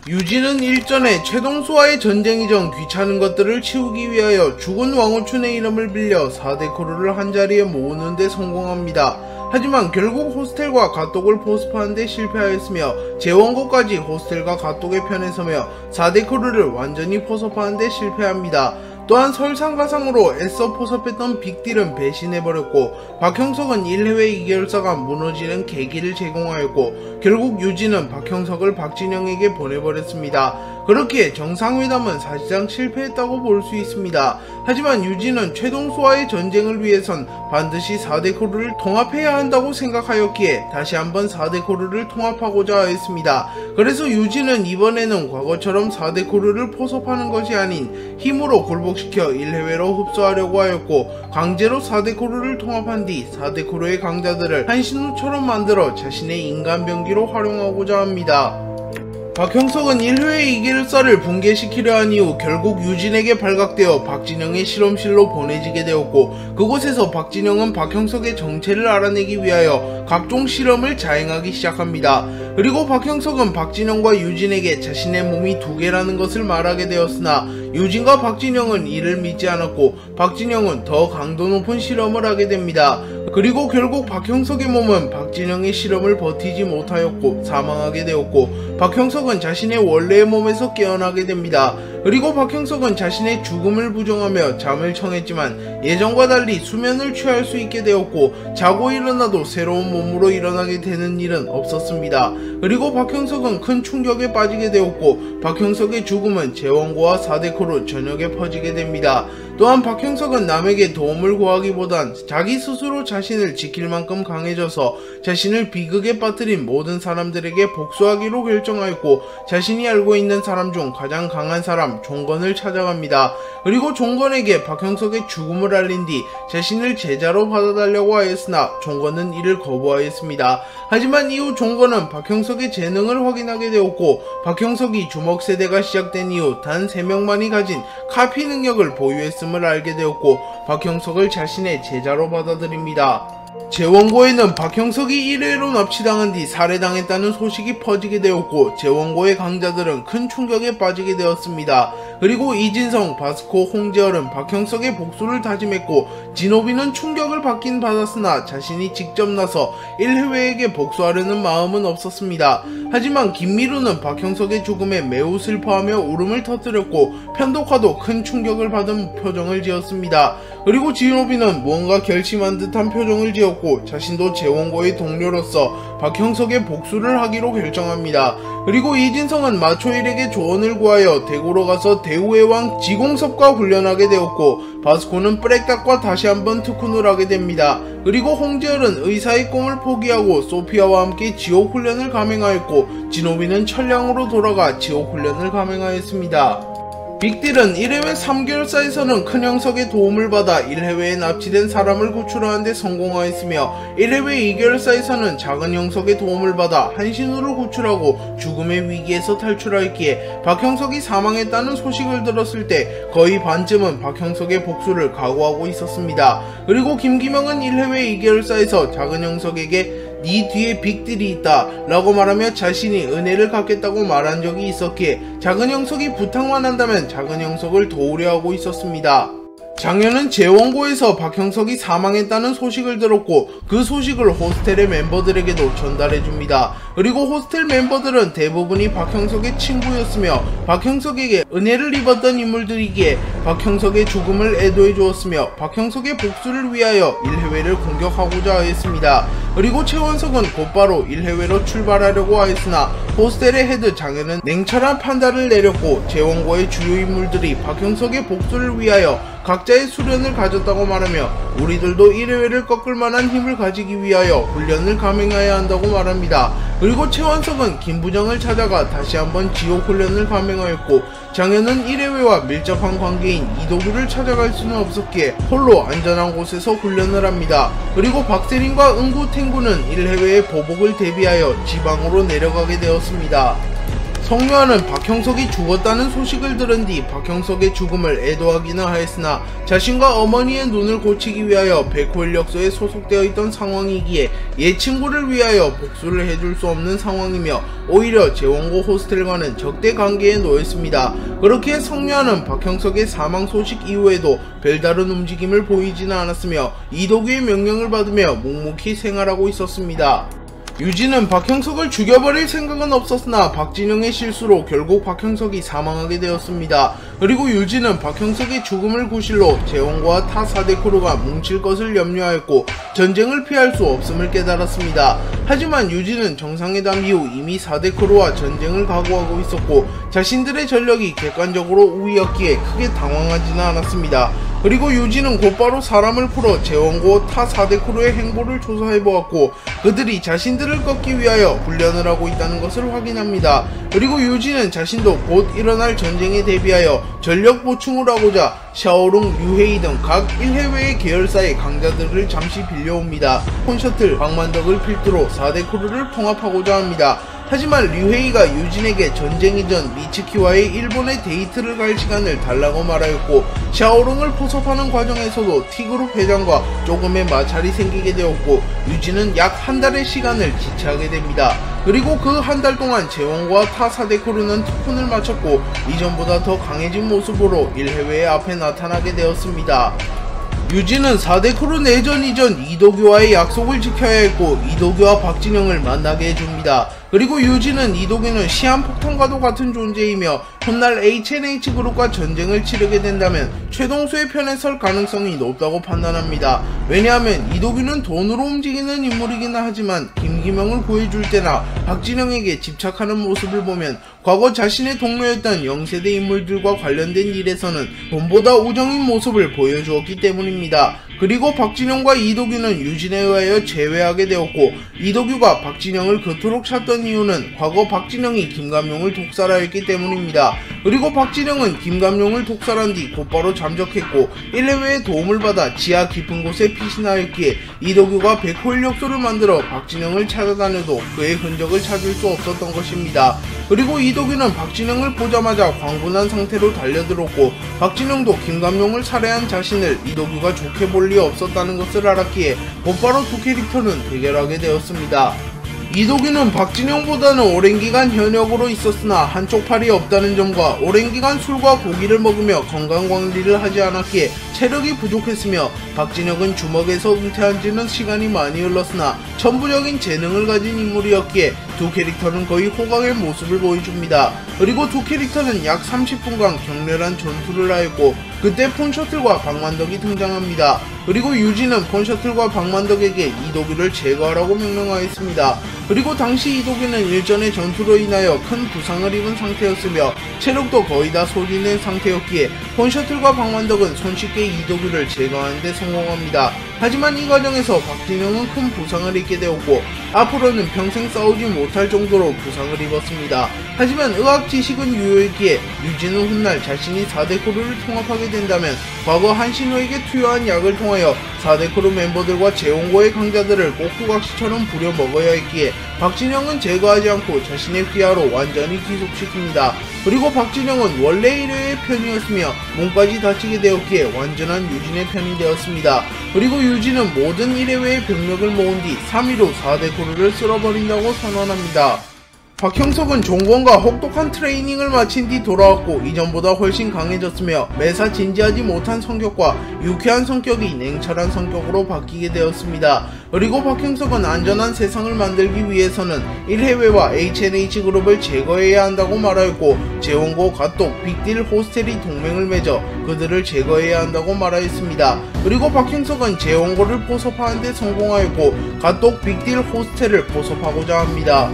유진은 일전에 최동수와의 전쟁 이전 귀찮은 것들을 치우기 위하여 죽은 왕우춘의 이름을 빌려 4대 크루를 한자리에 모으는 데 성공합니다. 하지만 결국 호스텔과 가똑을 포섭하는 데 실패하였으며 재원고까지 호스텔과 가똑의 편에 서며 4대 크루를 완전히 포섭하는 데 실패합니다. 또한 설상가상으로 애써 포섭했던 빅딜은 배신해버렸고 박형석은 1회회 2개월사가 무너지는 계기를 제공하였고 결국 유진은 박형석을 박진영에게 보내버렸습니다. 그렇기에 정상회담은 사실상 실패했다고 볼 수 있습니다. 하지만 유진은 최동수와의 전쟁을 위해선 반드시 4대 크루를 통합해야 한다고 생각하였기에 다시 한번 4대 크루를 통합하고자 하였습니다. 그래서 유진은 이번에는 과거처럼 4대 크루를 포섭하는 것이 아닌 힘으로 굴복시켜 1회회로 흡수하려고 하였고 강제로 4대 크루를 통합한 뒤 4대 크루의 강자들을 한신우처럼 만들어 자신의 인간병기로 활용하고자 합니다. 박형석은 1회의 2개월사를 붕괴시키려 한 이후 결국 유진에게 발각되어 박진영의 실험실로 보내지게 되었고 그곳에서 박진영은 박형석의 정체를 알아내기 위하여 각종 실험을 자행하기 시작합니다. 그리고 박형석은 박진영과 유진에게 자신의 몸이 2개라는 것을 말하게 되었으나 유진과 박진영은 이를 믿지 않았고 박진영은 더 강도 높은 실험을 하게 됩니다. 그리고 결국 박형석의 몸은 박진영의 실험을 버티지 못하였고 사망하게 되었고 박형석은 자신의 원래의 몸에서 깨어나게 됩니다. 그리고 박형석은 자신의 죽음을 부정하며 잠을 청했지만 예전과 달리 수면을 취할 수 있게 되었고 자고 일어나도 새로운 몸으로 일어나게 되는 일은 없었습니다. 그리고 박형석은 큰 충격에 빠지게 되었고 박형석의 죽음은 재원고와 4대 크루 전역에 퍼지게 됩니다. 또한 박형석은 남에게 도움을 구하기보단 자기 스스로 자신을 지킬 만큼 강해져서 자신을 비극에 빠뜨린 모든 사람들에게 복수하기로 결정하였고 자신이 알고 있는 사람 중 가장 강한 사람 종건을 찾아갑니다. 그리고 종건에게 박형석의 죽음을 알린 뒤 자신을 제자로 받아달라고 하였으나 종건은 이를 거부하였습니다. 하지만 이후 종건은 박형석의 재능을 확인하게 되었고 박형석이 주먹세대가 시작된 이후 단 3명만이 가진 카피 능력을 보유했음을 알게 되었고 박형석을 자신의 제자로 받아들입니다. 재원고에는 박형석이 1회로 납치당한 뒤 살해당했다는 소식이 퍼지게 되었고 재원고의 강자들은 큰 충격에 빠지게 되었습니다. 그리고 이진성, 바스코, 홍재열은 박형석의 복수를 다짐했고 진호비는 충격을 받긴 받았으나 자신이 직접 나서 1회에게 복수하려는 마음은 없었습니다. 하지만 김미루는 박형석의 죽음에 매우 슬퍼하며 울음을 터뜨렸고 편독화도 큰 충격을 받은 표정을 지었습니다. 그리고 진호비는 무언가 결심한 듯한 표정을 지었고 자신도 재원고의 동료로서 박형석의 복수를 하기로 결정합니다. 그리고 이진성은 마초일에게 조언을 구하여 대구로 가서 대우의 왕 지공섭과 훈련하게 되었고 바스코는 프렉닥과 다시 한번 특훈을 하게 됩니다. 그리고 홍재열은 의사의 꿈을 포기하고 소피아와 함께 지옥 훈련을 감행하였고 진호비는 천량으로 돌아가 지옥 훈련을 감행하였습니다. 빅딜은 1회회 3개월사에서는 큰 형석의 도움을 받아 1회회에 납치된 사람을 구출하는 데 성공하였으며 1회회 2개월사에서는 작은 형석의 도움을 받아 한신우를 구출하고 죽음의 위기에서 탈출하였기에 박형석이 사망했다는 소식을 들었을 때 거의 반쯤은 박형석의 복수를 각오하고 있었습니다. 그리고 김기명은 1회회 2개월사에서 작은 형석에게 네 뒤에 빅딜이 있다 라고 말하며 자신이 은혜를 갚겠다고 말한 적이 있었기에 작은 형석이 부탁만 한다면 작은 형석을 도우려 하고 있었습니다. 장현은 재원고에서 박형석이 사망했다는 소식을 들었고 그 소식을 호스텔의 멤버들에게도 전달해줍니다. 그리고 호스텔 멤버들은 대부분이 박형석의 친구였으며 박형석에게 은혜를 입었던 인물들이기에 박형석의 죽음을 애도해 주었으며 박형석의 복수를 위하여 1회회를 공격하고자 하였습니다. 그리고 최원석은 곧바로 1회회로 출발하려고 하였으나 호스텔의 헤드 장현은 냉철한 판단을 내렸고 재원고의 주요 인물들이 박형석의 복수를 위하여 각자의 수련을 가졌다고 말하며 우리들도 1회회를 꺾을 만한 힘을 가지기 위하여 훈련을 감행해야 한다고 말합니다. 그리고 최원석은 김부정을 찾아가 다시 한번 지옥 훈련을 감행하였고 장현은 1회회와 밀접한 관계인 이도규를 찾아갈 수는 없었기에 홀로 안전한 곳에서 훈련을 합니다. 그리고 박세린과 응구 탱구는 1회회의 보복을 대비하여 지방으로 내려가게 되었습니다. 성묘하는 박형석이 죽었다는 소식을 들은 뒤 박형석의 죽음을 애도하기는 하였으나 자신과 어머니의 눈을 고치기 위하여 백호인력소에 소속되어 있던 상황이기에 옛 친구를 위하여 복수를 해줄 수 없는 상황이며 오히려 재원고 호스텔과는 적대 관계에 놓였습니다. 그렇게 성묘하는 박형석의 사망 소식 이후에도 별다른 움직임을 보이지는 않았으며 이도규의 명령을 받으며 묵묵히 생활하고 있었습니다. 유진은 박형석을 죽여버릴 생각은 없었으나 박진영의 실수로 결국 박형석이 사망하게 되었습니다. 그리고 유진은 박형석의 죽음을 구실로 재원고와 타 4대 크루가 뭉칠 것을 염려하였고 전쟁을 피할 수 없음을 깨달았습니다. 하지만 유진은 정상회담 이후 이미 4대 크루와 전쟁을 각오하고 있었고 자신들의 전력이 객관적으로 우위였기에 크게 당황하지는 않았습니다. 그리고 유진은 곧바로 사람을 풀어 재원고 타 4대 크루의 행보를 조사해보았고 그들이 자신들을 꺾기 위하여 훈련을 하고 있다는 것을 확인합니다. 그리고 유진은 자신도 곧 일어날 전쟁에 대비하여 전력 보충을 하고자 샤오룽, 류헤이 등 각 1해외의 계열사의 강자들을 잠시 빌려옵니다. 폰셔틀, 방만덕을 필두로 4대 크루를 통합하고자 합니다. 하지만 류헤이가 유진에게 전쟁 이전 미츠키와의 일본에 데이트를 갈 시간을 달라고 말하였고 샤오룽을 포섭하는 과정에서도 T그룹 회장과 조금의 마찰이 생기게 되었고 유진은 약 한 달의 시간을 지체하게 됩니다. 그리고 그 한 달 동안 재원과 타 4대 크루는 특훈을 마쳤고 이전보다 더 강해진 모습으로 1해외의 앞에 나타나게 되었습니다. 유진은 4대 크루 내전 이전 이도규와의 약속을 지켜야 했고 이도규와 박진영을 만나게 해줍니다. 그리고 유진은 이도규는 시한폭탄과도 같은 존재이며 훗날 HNH그룹과 전쟁을 치르게 된다면 최동수의 편에 설 가능성이 높다고 판단합니다. 왜냐하면 이도규는 돈으로 움직이는 인물이긴 하지만 김기명을 구해줄 때나 박진영에게 집착하는 모습을 보면 과거 자신의 동료였던 영세대 인물들과 관련된 일에서는 돈보다 우정인 모습을 보여주었기 때문입니다. 그리고 박진영과 이도규는 유진에 의하여 제외하게 되었고 이도규가 박진영을 그토록 찾던 이유는 과거 박진영이 김감룡을 독살하였기 때문입니다. 그리고 박진영은 김감룡을 독살한 뒤 곧바로 잠적했고 1해외의 도움을 받아 지하 깊은 곳에 피신하였기에 이도규가 백호인력소를 만들어 박진영을 찾아다녀도 그의 흔적을 찾을 수 없었던 것입니다. 그리고 이도규는 박진영을 보자마자 광분한 상태로 달려들었고 박진영도 김감룡을 살해한 자신을 이도규가 좋게 볼 리 없었다는 것을 알았기에 곧바로 두 캐릭터는 대결하게 되었습니다. 이도규는 박진영보다는 오랜 기간 현역으로 있었으나 한쪽 팔이 없다는 점과 오랜 기간 술과 고기를 먹으며 건강관리를 하지 않았기에 체력이 부족했으며 박진영은 주먹에서 은퇴한 지는 시간이 많이 흘렀으나 천부적인 재능을 가진 인물이었기에 두 캐릭터는 거의 호강의 모습을 보여줍니다. 그리고 두 캐릭터는 약 30분간 격렬한 전투를 하였고 그때 폰셔틀과 박만덕이 등장합니다. 그리고 유진은 폰셔틀과 박만덕에게 이도규를 제거하라고 명령하였습니다. 그리고 당시 이도규는 일전의 전투로 인하여 큰 부상을 입은 상태였으며 체력도 거의 다 소진된 상태였기에 폰셔틀과 박만덕은 손쉽게 이도규를 제거하는 데 성공합니다. 하지만 이 과정에서 박진영은 큰 부상을 입게 되었고 앞으로는 평생 싸우지 못할 정도로 부상을 입었습니다. 하지만 의학 지식은 유효했기에 유진은 훗날 자신이 4대 크루를 통합하게 된다면 과거 한신호에게 투여한 약을 통하여 4대 크루 멤버들과 재원고의 강자들을 꼭두각시처럼 부려먹어야 했기에 박진영은 제거하지 않고 자신의 휘하로 완전히 기속시킵니다. 그리고 박진영은 원래 1회의 편이었으며 몸까지 다치게 되었기에 완전한 유진의 편이 되었습니다. 그리고 유진은 모든 1회의 병력을 모은 뒤 3위로 4대 크루를 쓸어버린다고 선언합니다. 박형석은 종권과 혹독한 트레이닝을 마친 뒤 돌아왔고 이전보다 훨씬 강해졌으며 매사 진지하지 못한 성격과 유쾌한 성격이 냉철한 성격으로 바뀌게 되었습니다. 그리고 박형석은 안전한 세상을 만들기 위해서는 1해외와 HNH그룹을 제거해야 한다고 말하였고 재원고, 가똑, 빅딜, 호스텔이 동맹을 맺어 그들을 제거해야 한다고 말하였습니다. 그리고 박형석은 재원고를 포섭하는 데 성공하였고 가똑, 빅딜, 호스텔을 포섭하고자 합니다.